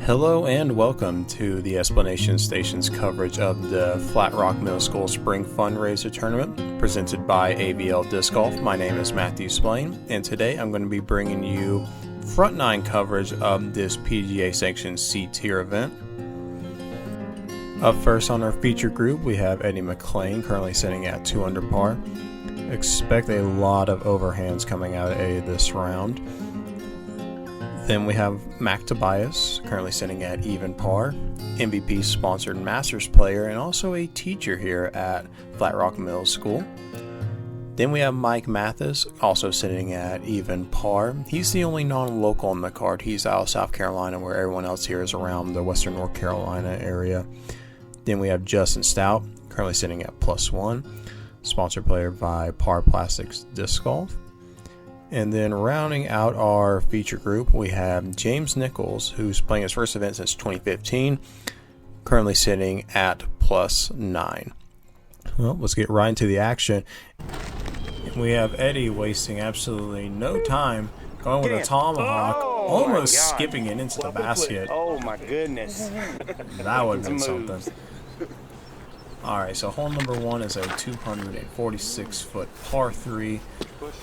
Hello and welcome to the Explanation Station's coverage of the Flat Rock Middle School Spring Fundraiser Tournament presented by AVL Disc Golf. My name is Mathis, and today I'm going to be bringing you front nine coverage of this PDGA Sanctioned C-Tier event. Up first on our feature group, we have Eddie McClain, currently sitting at 2 under par. Expect a lot of overhands coming out of Eddie this round. Then we have Tobias, currently sitting at even par, MVP sponsored Masters player, and also a teacher here at Flat Rock Middle School. Then we have Mathis, also sitting at even par. He's the only non-local on the card. He's out of South Carolina, where everyone else here is around the Western North Carolina area. Then we have Stout, currently sitting at +1, sponsored player by Par Plastics Disc Golf. And then rounding out our feature group, we have James Nichols, who's playing his first event since 2015, currently sitting at +9. Well, let's get right into the action. We have Eddie wasting absolutely no time, going with a tomahawk, almost skipping it into the basket. Oh my goodness. That would have been something. Alright, so hole number one is a 246-foot par 3.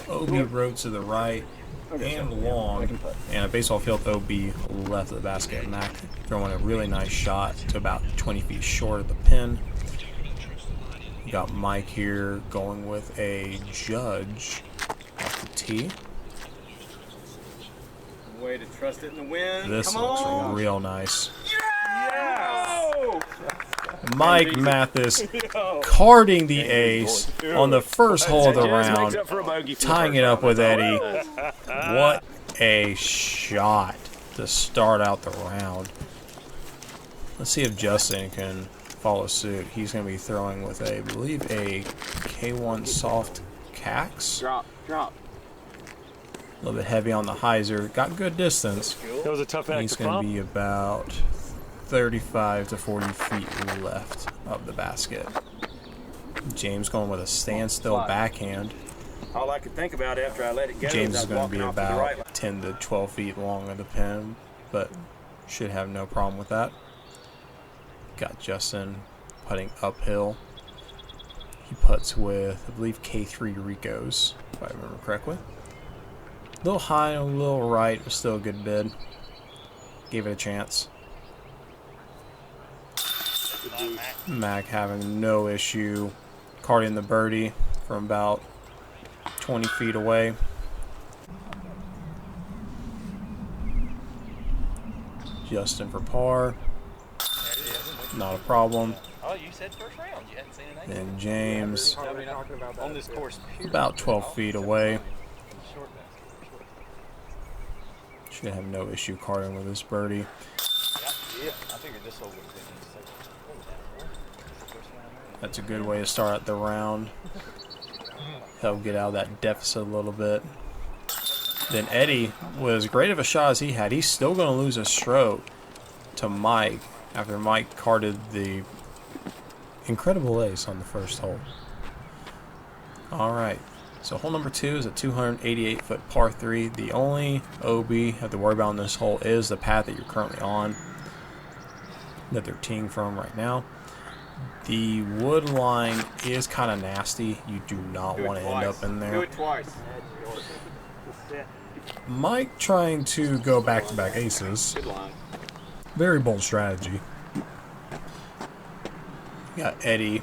OB road to the right and long, and a baseball field OB left of the basket. Mac throwing a really nice shot to about 20 feet short of the pin. You got Mike here going with a judge off the tee. Way to trust it in the wind. This looks real nice. Yes! Mike Mathis carding the ace on the first hole of the round, tying it up with Eddie. What a shot to start out the round. Let's see if Justin can follow suit. He's going to be throwing with I believe a K1 soft cax. Drop. A little bit heavy on the hyzer. Got good distance. That was a tough act. He's going to be about 35 to 40 feet left of the basket. James going with a standstill backhand. All I could think about after I let it go, James is going to be right. about 10 to 12 feet long of the pin, but should have no problem with that. Got Justin putting uphill. He putts with, I believe, K3 Ricos, if I remember correctly. A little high and a little right, but still a good bid. Gave it a chance. Mac having no issue carding the birdie from about 20 feet away. Justin for par. Not a problem. Oh, you said first round. You hadn't seen it. And James On this course, about 12 feet away. Should have no issue carding with this birdie. Yeah, I figured this hole would have been That's a good way to start out the round. Help get out of that deficit a little bit. Then Eddie, with as great of a shot as he had, he's still going to lose a stroke to Mike after Mike carded the incredible ace on the first hole. Alright, so hole number 2 is a 288-foot par 3. The only OB you have to worry about on this hole is the path that you're currently on, that they're teeing from right now. The wood line is kind of nasty. You do not want to end up in there. Do it twice. Mike trying to go back-to-back aces. Very bold strategy. Got Eddie.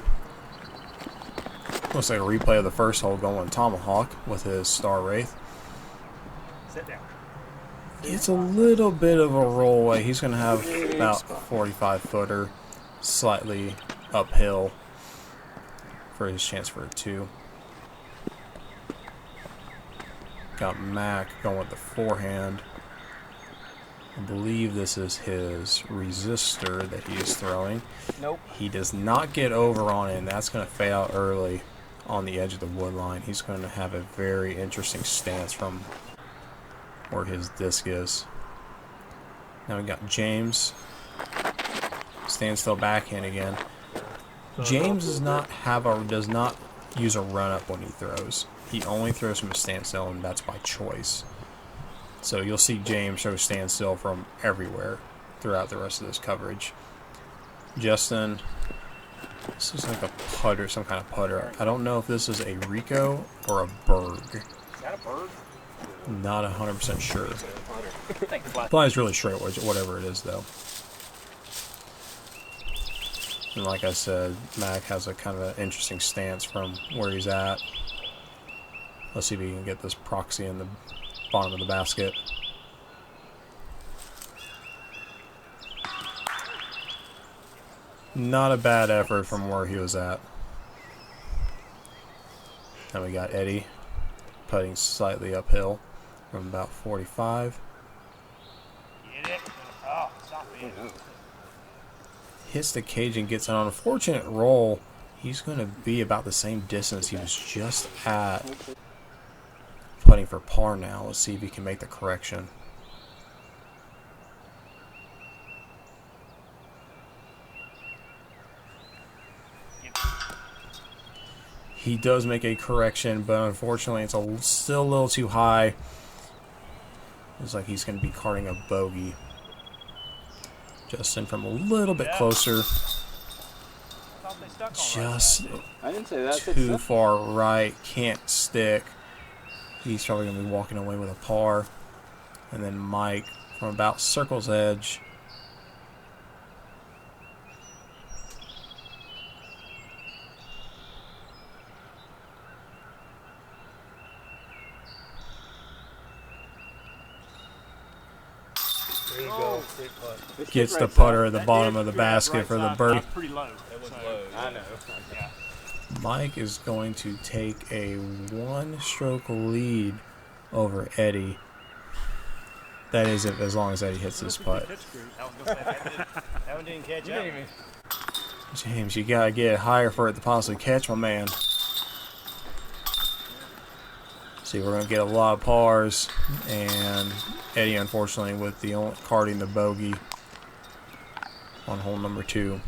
Looks like a replay of the first hole going tomahawk with his Star Wraith. Sit down. It's a little bit of a rollaway. He's going to have about a 45-footer, slightly uphill for his chance for a 2. Got Mac going with the forehand. I believe this is his resistor that he is throwing. Nope. He does not get over on it, and that's going to fade out early on the edge of the wood line. He's going to have a very interesting stance from where his disc is. Now we got James. Standstill backhand again. James does not use a run up when he throws. He only throws from a standstill, and that's by choice. So you'll see James throw standstill from everywhere. throughout the rest of this coverage. Justin, this is like a putter, some kind of putter. I don't know if this is a Rico or a Berg. Is that a bird? Not 100% sure. Flies really straight, whatever it is, though. And like I said, Mac has a kind of an interesting stance from where he's at. Let's see if he can get this proxy in the bottom of the basket. Not a bad effort from where he was at. Then we got Eddie putting slightly uphill from about 45. Get it? Oh, stop it. Hits the cage and gets an unfortunate roll. He's going to be about the same distance he was just at. Putting for par now. Let's see if he can make the correction. He does make a correction, but unfortunately it's still a little too high. Looks like he's going to be carding a bogey. Justin from a little bit closer. Just I didn't say that. too far right. Can't stick. He's probably going to be walking away with a par. And then Mike from about circle's edge. There you go. Big putt. Gets the putter at the bottom of the basket for the birdie. Pretty low. It was low. I know. Yeah. Mike is going to take a one-stroke lead over Eddie. That is, if as long as Eddie hits this putt. That one didn't catch up. James, you gotta get it higher for it to possibly catch, my man. See, we're gonna get a lot of pars, and Eddie, unfortunately, with the only carding the bogey on hole number 2.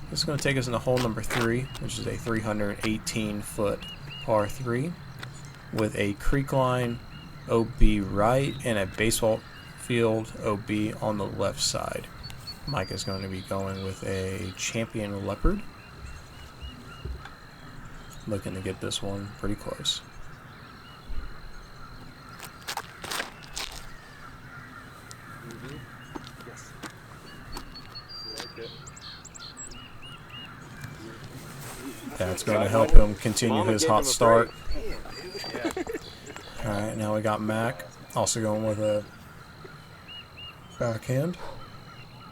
This is going to take us into hole number 3, which is a 318-foot par 3 with a creek line OB right and a baseball field OB on the left side. Mike is going to be going with a Champion Leopard. Looking to get this one pretty close. That's going to help him continue his hot start. Alright, now we got Mac. Also going with a backhand.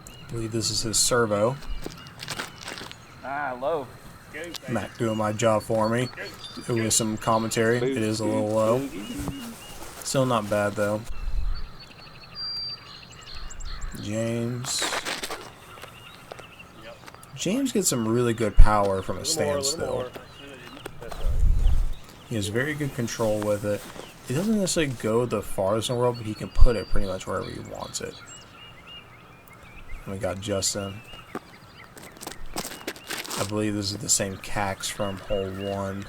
I believe this is his servo. Low. Mac doing my job for me with some commentary. It is a little low. Still not bad though. James gets some really good power from a standstill. He has very good control with it. It doesn't necessarily go the farthest in the world, but he can put it pretty much wherever he wants it. And we got Justin. I believe this is the same cax from hole 1.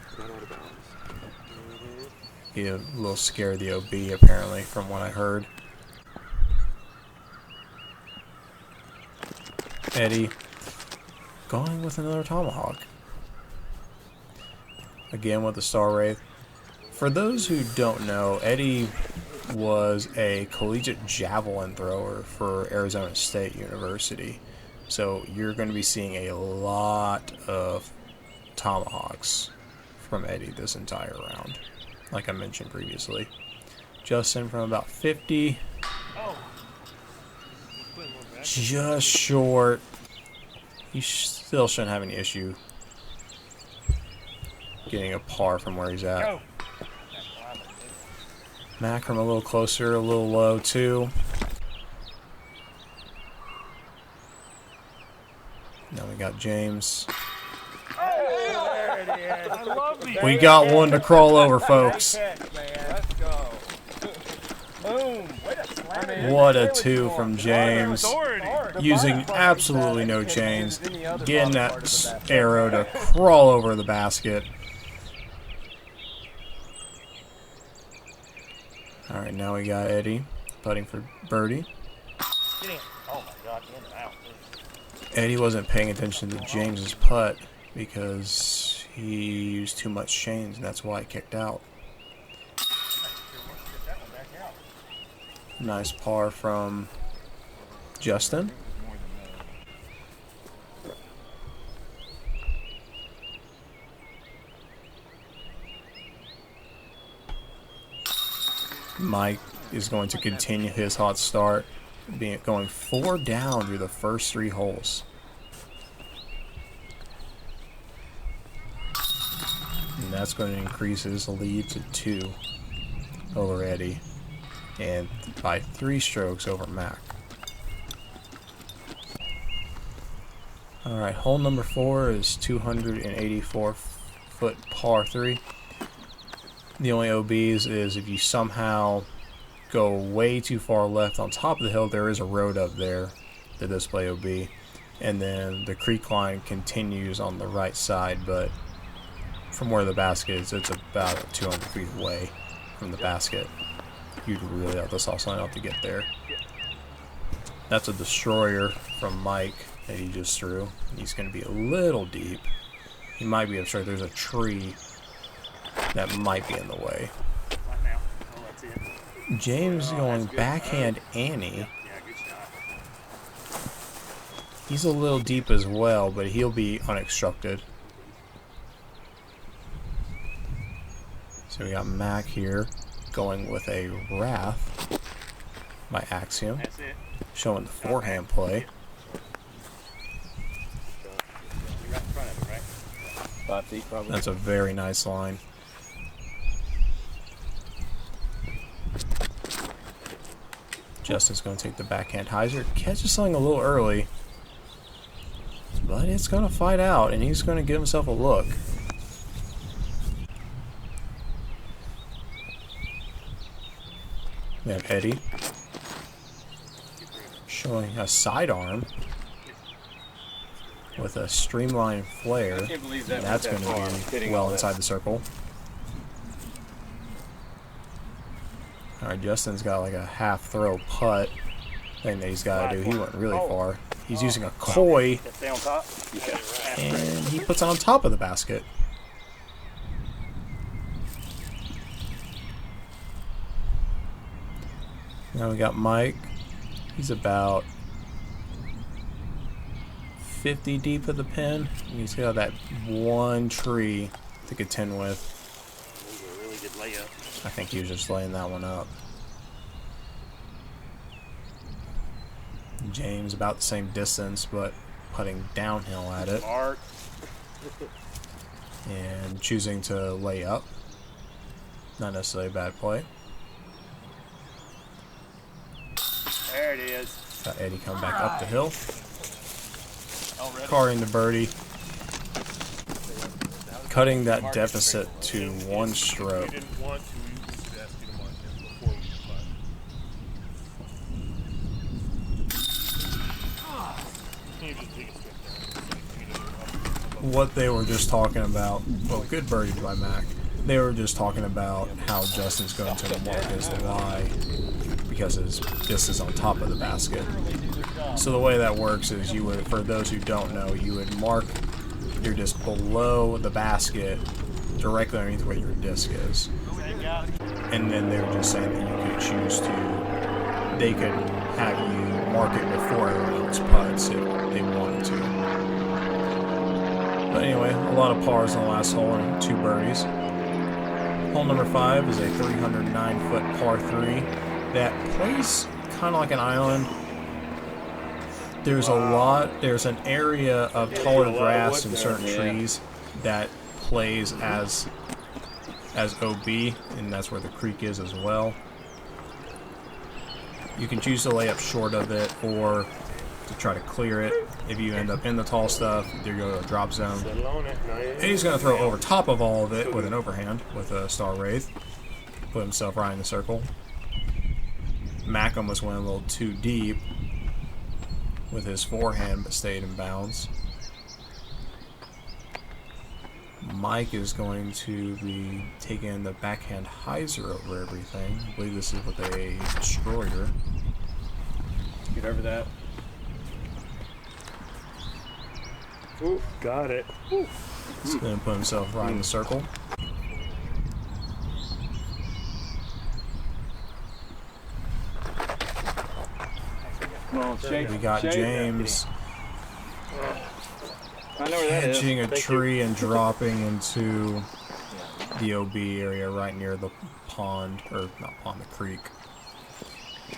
He a little scared of the OB apparently, from what I heard. Eddie going with another tomahawk. Again with the Star Wraith. For those who don't know, Eddie was a collegiate javelin thrower for Arizona State University. So you're going to be seeing a lot of tomahawks from Eddie this entire round, like I mentioned previously. Justin from about 50. Just short. He still shouldn't have any issue getting a par from where he's at. Mac from a little closer, a little low too. Now we got James. We got one to crawl over, folks. Let's go. Boom. What a 2 from James. Using absolutely no chains. Getting that arrow to crawl over the basket. Alright, now we got Eddie putting for birdie. Get in. Oh my In and out. Eddie wasn't paying attention to James's putt because he used too much chains, and that's why it kicked out. Nice par from Justin. Mike is going to continue his hot start, going 4 down through the first 3 holes. And that's going to increase his lead to 2 over Eddie, and by 3 strokes over Mac. Alright, hole number 4 is 284-foot par 3. The only OBs is if you somehow go way too far left on top of the hill, there is a road up there to display OB. And then the creek line continues on the right side, but from where the basket is, it's about 200 feet away from the basket. You'd really have to saw sign out to get there. That's a destroyer from Mike that he just threw. He's going to be a little deep. He might be upstairs. There's a tree that might be in the way. Right now. Oh, that's it. James going backhand Annie. Yeah, good shot. He's a little deep as well, but he'll be unobstructed. So we got Mac here going with a Wrath by Axiom, That's it. showing the forehand play. You're right in front of it, right? 5 feet probably. That's a very nice line. Justin's going to take the backhand hyzer. Catches something a little early, but it's going to fight out, and he's going to give himself a look. We have Eddie showing a sidearm with a streamlined flare. I can't believe that That's went going that to far, be hitting well all inside this. the circle. Alright, Justin's got like a half throw putt thing that he's got to do. He went really far. He's using a koi, Stay on top. Yeah. and he puts it on top of the basket. Now we got Mike. He's about 50 deep of the pin, and he's got that one tree to contend with. This is a really good layup. I think he was just laying that one up. James about the same distance, but putting downhill at it Mark. and choosing to lay up. Not necessarily a bad play. There it is. Got Eddie coming back up the hill, Already. carring the birdie, cutting that deficit to 1 stroke. You didn't want to, you just asked you to mark him before we putt. You just take a strip What they were just talking about, well, good birdie by Mac. They were just talking about how Justin's going to mark his lie because his disc is on top of the basket. So the way that works is you would, for those who don't know, you would mark your disc below the basket directly underneath where your disc is. And then they were just saying that you could choose to, they could have you mark it before everyone else putts if they wanted to. But anyway, a lot of pars in the last hole and 2 birdies. Hole number 5 is a 309-foot par 3 that plays kind of like an island. There's there's an area of taller grass and certain trees that plays as OB, and that's where the creek is as well. You can choose to lay up short of it or to try to clear it. If you end up in the tall stuff, there you go to a drop zone. And he's going to throw over top of all of it with an overhand with a Star Wraith. Put himself right in the circle. Mac almost went a little too deep with his forehand, but stayed in bounds. Mike is going to be taking the backhand hyzer over everything. I believe this is with a destroyer. Get over that. Ooh, got it. He's going to put himself right in the circle. Come on, shake. We got shake. James I know where that is. catching a tree and dropping into the OB area right near the pond, or not pond, the creek.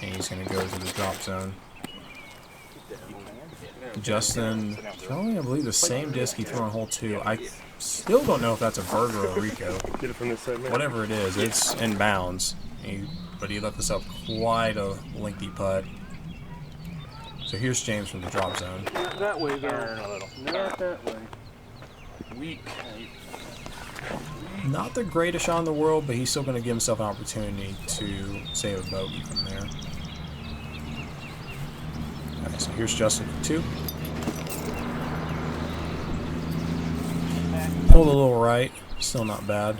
And he's going to go to the drop zone. Justin throwing, I believe, the same disc he threw on hole 2. I still don't know if that's a Burger or a Rico. Get it from this side, man. Whatever it is, it's in bounds. But he left us up quite a lengthy putt. So here's James from the drop zone. Not that way, though. Turn a little. Not that way. Weak. Not the greatest shot in the world, but he's still going to give himself an opportunity to save a bogey from there. Alright, so here's Justin for 2. Pulled a little right, still not bad.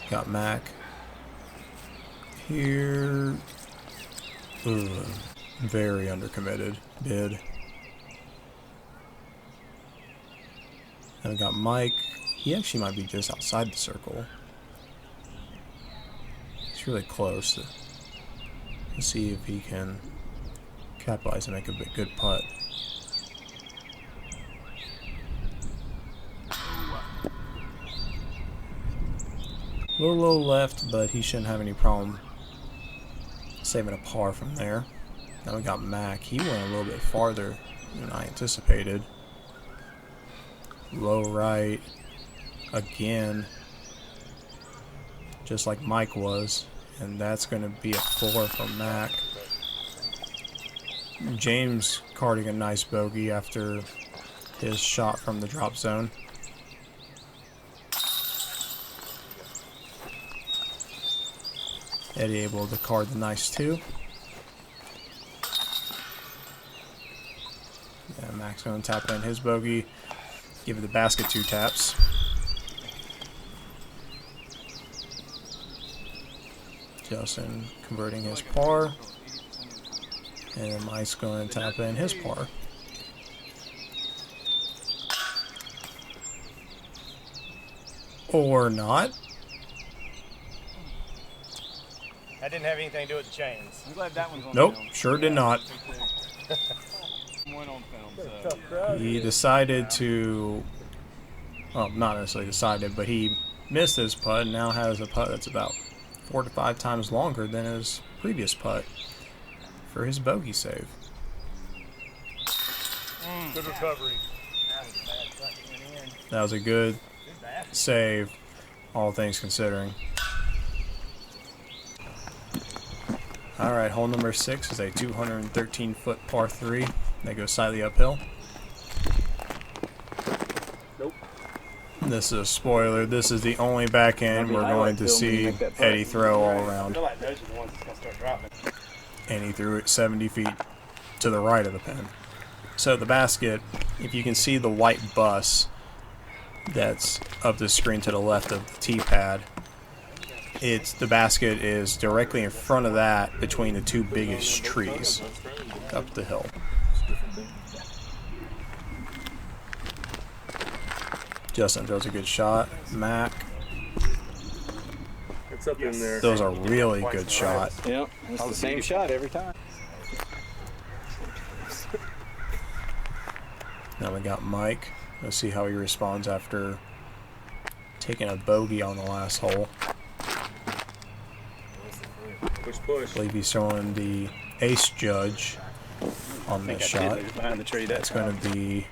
Got Mac here. Ooh, very undercommitted bid. And we got Mike. He actually might be just outside the circle. It's really close. Let's see if he can capitalize and make a good putt. A little low left, but he shouldn't have any problem saving a par from there. Now we got Mac. He went a little bit farther than I anticipated. Low right again, just like Mike was, and that's going to be a 4 from Mac. James carding a nice bogey after his shot from the drop zone. Eddie able to card the nice 2. And Mac's going to tap in his bogey. Give it the basket 2 taps. Justin converting his par. And Mike's going to tap in his par. Or not. That didn't have anything to do with the chains. I'm glad that one's on Nope, film. sure did not. One on film, so. He decided to, well, not necessarily decided, but he missed his putt and now has a putt that's about 4 to 5 times longer than his previous putt for his bogey save. Good recovery. That was a good save, all things considering. Alright, hole number 6 is a 213-foot par 3 that goes slightly uphill. Nope. This is a spoiler. This is the only back end we're going to see Eddie throw all I around. feel like those are the ones that's going to start dropping. And he threw it 70 feet to the right of the pin. So the basket, if you can see the white bus that's up the screen to the left of the tee pad, the basket is directly in front of that between the 2 biggest trees up the hill. Justin throws a good shot. Mac, It's up in there. those are really good shot. Yep, it's the same shot every time. Now we got Mike. Let's see how he responds after taking a bogey on the last hole. Push, I push. believe he's throwing the ace judge on this shot. Behind the tree. That's going to be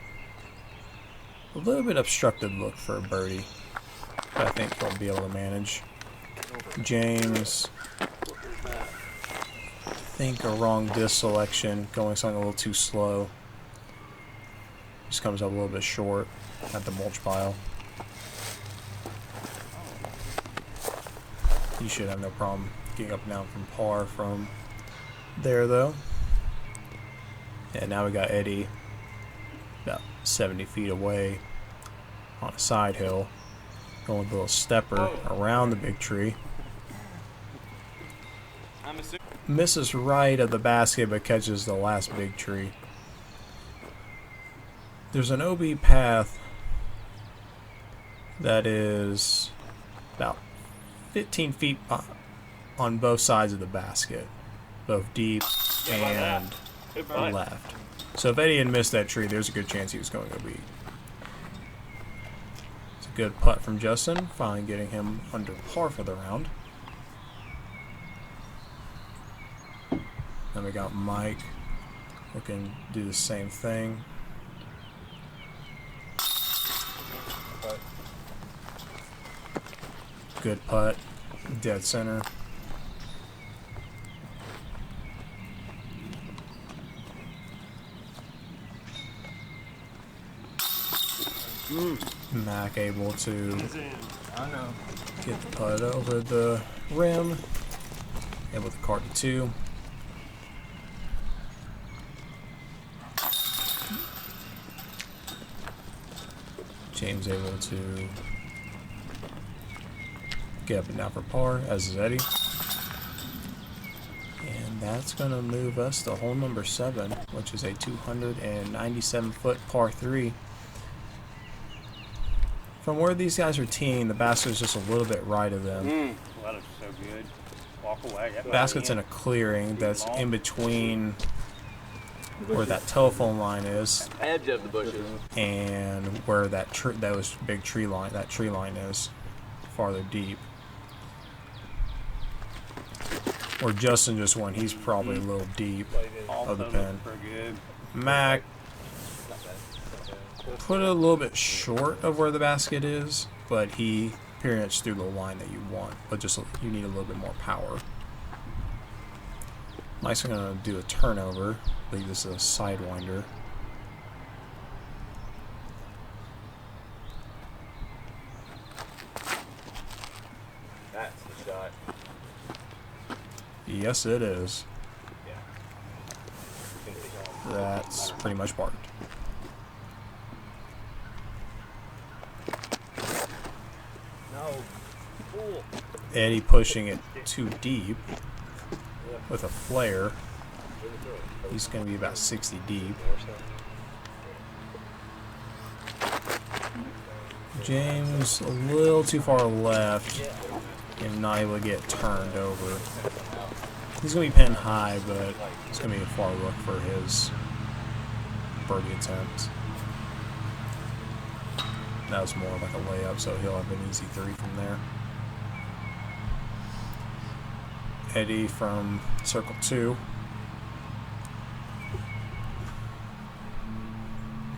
a little bit obstructed look for a birdie, but I think he'll be able to manage. James, I think a wrong disc selection, going something a little too slow. Just comes up a little bit short at the mulch pile. He should have no problem getting up and down from par from there, though. And now we got Eddie about 70 feet away on a side hill, going with a little stepper around the big tree. Misses right of the basket, but catches the last big tree. there's an OB path that is about 15 feet on both sides of the basket, both deep and Good putt. left. So if Eddie had missed that tree, there's a good chance he was going OB. It's a good putt from Justin, finally getting him under par for the round. Then we got Mike looking to do the same thing. Good putt, dead center. Mac able to He's in. I know. get the putt over the rim. Able to cart to 2. James able to get up and down for par, as is Eddie. And that's going to move us to hole number 7, which is a 297-foot par 3. From where these guys are teeing, the basket is just a little bit right of them. That looks so good. Walk away. That Basket's in a clearing that's in between where that telephone line is Edge of the bushes. and where that tree line is farther deep. Where Justin just went, he's probably a little deep of the pin. good. Mac put it a little bit short of where the basket is, but he pretty much threw the line that you want, but just you need a little bit more power. Mike's gonna do a turnover. I believe this is a sidewinder. That's the shot. Yes, it is. That's pretty much parked. No. Cool. Eddie pushing it too deep with a flare. He's going to be about 60 deep. James a little too far left and not able to get turned over. He's going to be pinned high, but it's going to be a far look for his birdie attempt. That was more like a layup, so he'll have an easy 3 from there. Eddie from circle 2.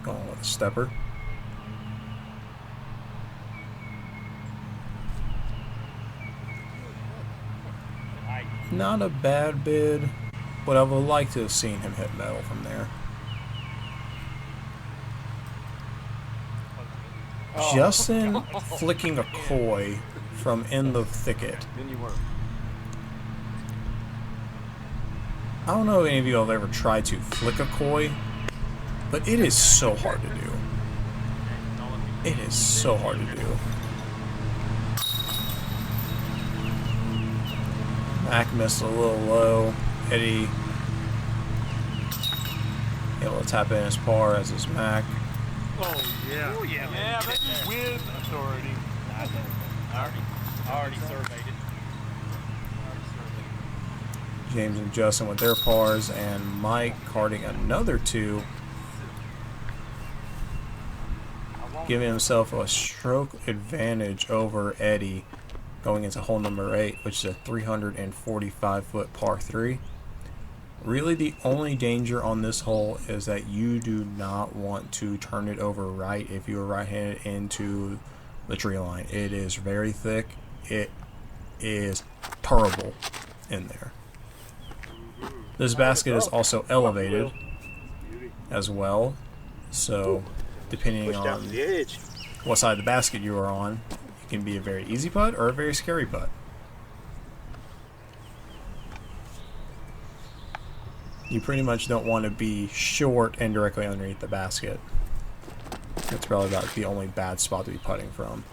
Going with a stepper. Not a bad bid, but I would like to have seen him hit metal from there. Justin flicking a koi from in the thicket. Then you were. I don't know if any of you have ever tried to flick a koi, but it is so hard to do. It is so hard to do. Mac missed a little low. Eddie able to tap in his par, as is Mac. Oh, yeah. Oh, yeah, man. With authority. I already surveyed it. James and Justin with their pars, and Mike carting another 2, giving himself a stroke advantage over Eddie going into hole number 8, which is a 345-foot par 3. Really, the only danger on this hole is that you do not want to turn it over right if you are right-handed into the tree line. It is very thick. It is terrible in there. This basket is also elevated as well, so depending on the edge. what side of the basket you are on, it can be a very easy putt or a very scary putt. You pretty much don't want to be short and directly underneath the basket. That's probably about the only bad spot to be putting from.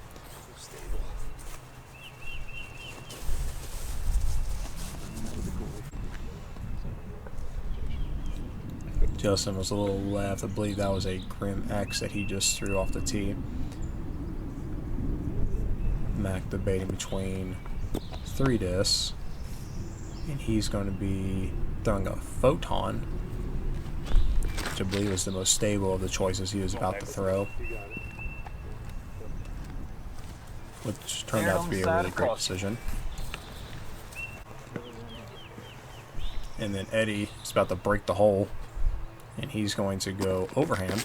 Justin was a little left. I believe that was a Grim X that he just threw off the tee. Mac debating between 3 discs, and he's going to be throwing a Photon, which I believe is the most stable of the choices he was about to throw, which turned out to be a really great decision. And then Eddie is about to break the hole, and he's going to go overhand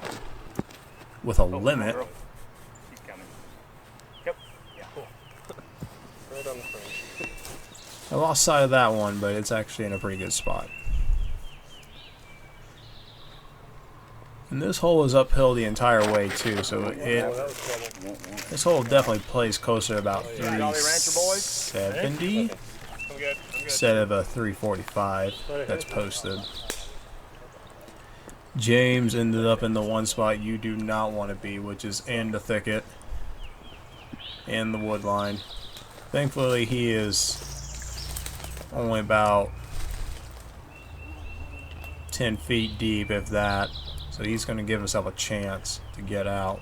with a limit. Keep coming. Yep. Yeah. Cool. Right on the front. I lost sight of that one, but it's actually in a pretty good spot. And this hole is uphill the entire way too, so this hole definitely plays closer to about 370 I'm good. instead of a 345 that's posted. James ended up in the one spot you do not want to be, which is in the thicket, in the wood line. Thankfully, he is only about 10 feet deep, if that. So he's going to give himself a chance to get out.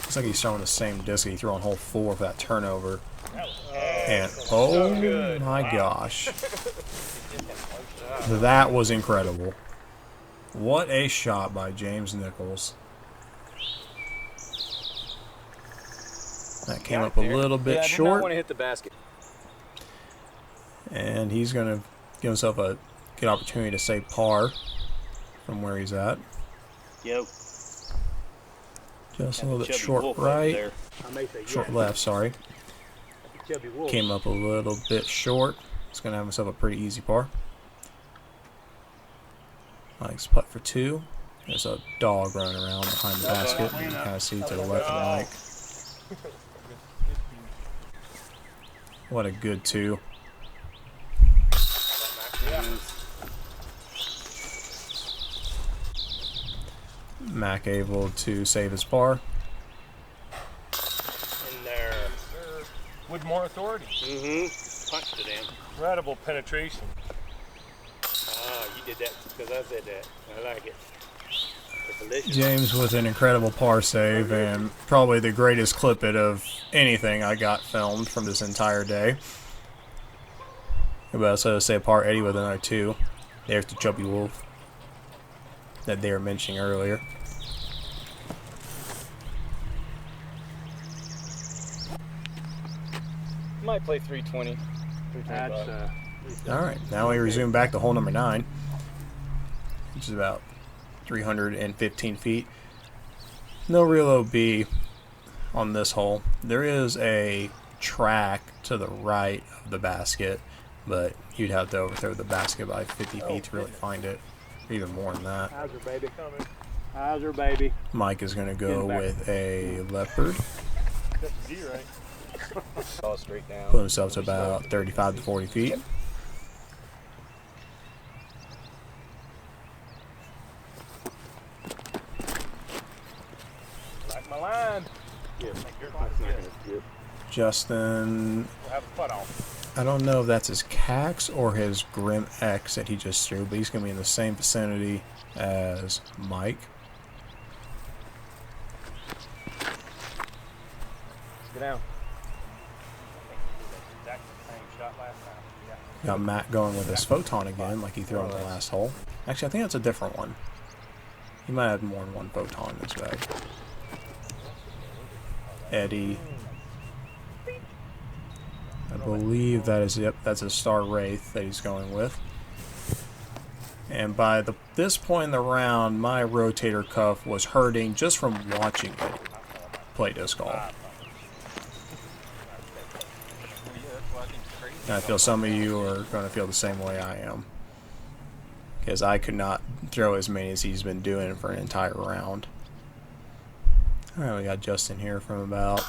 Looks like he's throwing the same disc he threw on hole 4 for that turnover. And oh my gosh. That was incredible. What a shot by James Nichols. That came up a little bit I short. want to hit the basket. And he's going to give himself a good opportunity to say par from where he's at. Yo. Just a little bit short right. Short left, sorry. Came up a little bit short. He's going to have himself a pretty easy par. Mike's putt for 2. There's a dog running around behind the basket. You can kind of see to the left of Mike. What a good 2. Mac able to save his par. In there. With more authority. Mm-hmm. Punched it in. Incredible penetration. Ah, you did that because I said that. I like it. It's delicious. James with an incredible par save and probably the greatest clip it of anything I got filmed from this entire day. But also say par Eddie with another 2. There's the chubby wolf that they were mentioning earlier. Might play 320. Alright, now we resume back to hole number 9, which is about 315 feet. No real OB on this hole. There is a track to the right of the basket, but you'd have to overthrow the basket by 50 feet to really find it. Even more than that. How's her baby coming? How's her baby? Mike is going to go with a leopard. That's a D, right? All straight down. Put himself to about 35 to 40 feet. Like my line. Yeah. Justin, We'll have a putt on. I don't know if that's his Cax or his Grim X that he just threw, but he's going to be in the same vicinity as Mike. Get down. Exactly the same shot last time. Yeah. Got Matt going with his Photon again, like he threw on the last hole. Actually, I think that's a different one. He might have more than one Photon in his bag. Eddie. I believe that is, yep, that's a Star Wraith that he's going with. And by this point in the round, my rotator cuff was hurting just from watching it play disc golf. And I feel some of you are going to feel the same way I am. Because I could not throw as many as he's been doing for an entire round. Alright, we got Justin here from about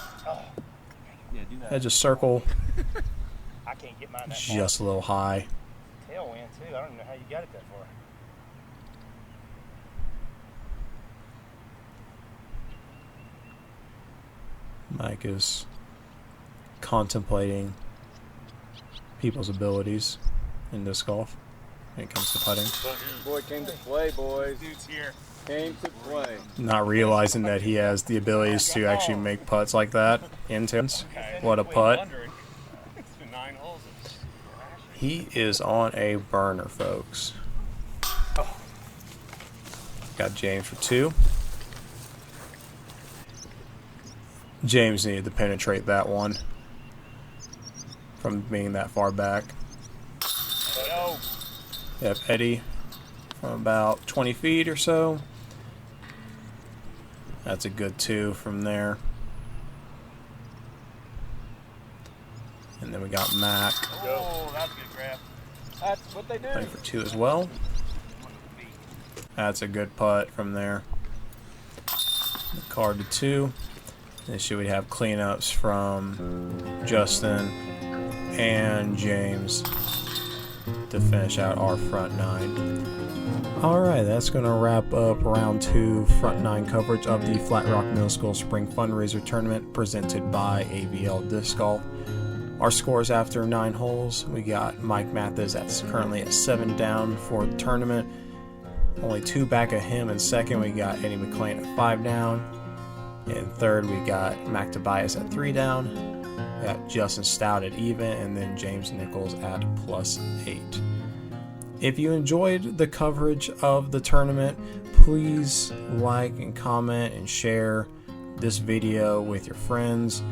edge of circle. I can't get mine that Just a little high. tailwind too. I don't even know how you got it that far. Mike is contemplating people's abilities in disc golf when it comes to putting. Boy came to play, boys. Dude's here. Came to play. Not realizing that he has the abilities to actually make putts like that into. What a putt. It's been 9 holes. He is on a burner, folks. Got James for 2. James needed to penetrate that one from being that far back. Yep, Eddie from about 20 feet or so. That's a good 2 from there. And then we got Mac. Oh, that's a good grab. That's what they do. Playing for 2 as well. That's a good putt from there. The card to 2. This should we have cleanups from Justin and James to finish out our front 9. Alright, that's going to wrap up round 2 front 9 coverage of the Flat Rock Middle School Spring Fundraiser Tournament presented by AVL Disc Golf. Our scores after 9 holes, we got Mike Mathis that's currently at 7 down for the tournament. Only 2 back of him. In second, we got Eddie McClain at 5 down. In third, we got Tobias at 3 down. We got Justin Stout at even, and then James Nichols at +8. If you enjoyed the coverage of the tournament, please like and comment and share this video with your friends.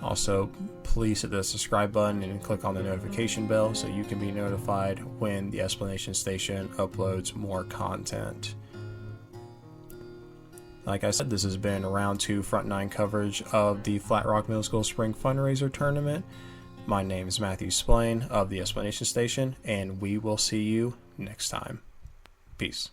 Also, please hit the subscribe button and click on the notification bell so you can be notified when the Explanation Station uploads more content. Like I said, this has been round 2 front 9 coverage of the Flat Rock Middle School Spring Fundraiser Tournament. My name is Mathis of the Explanation Station, and we will see you next time. Peace.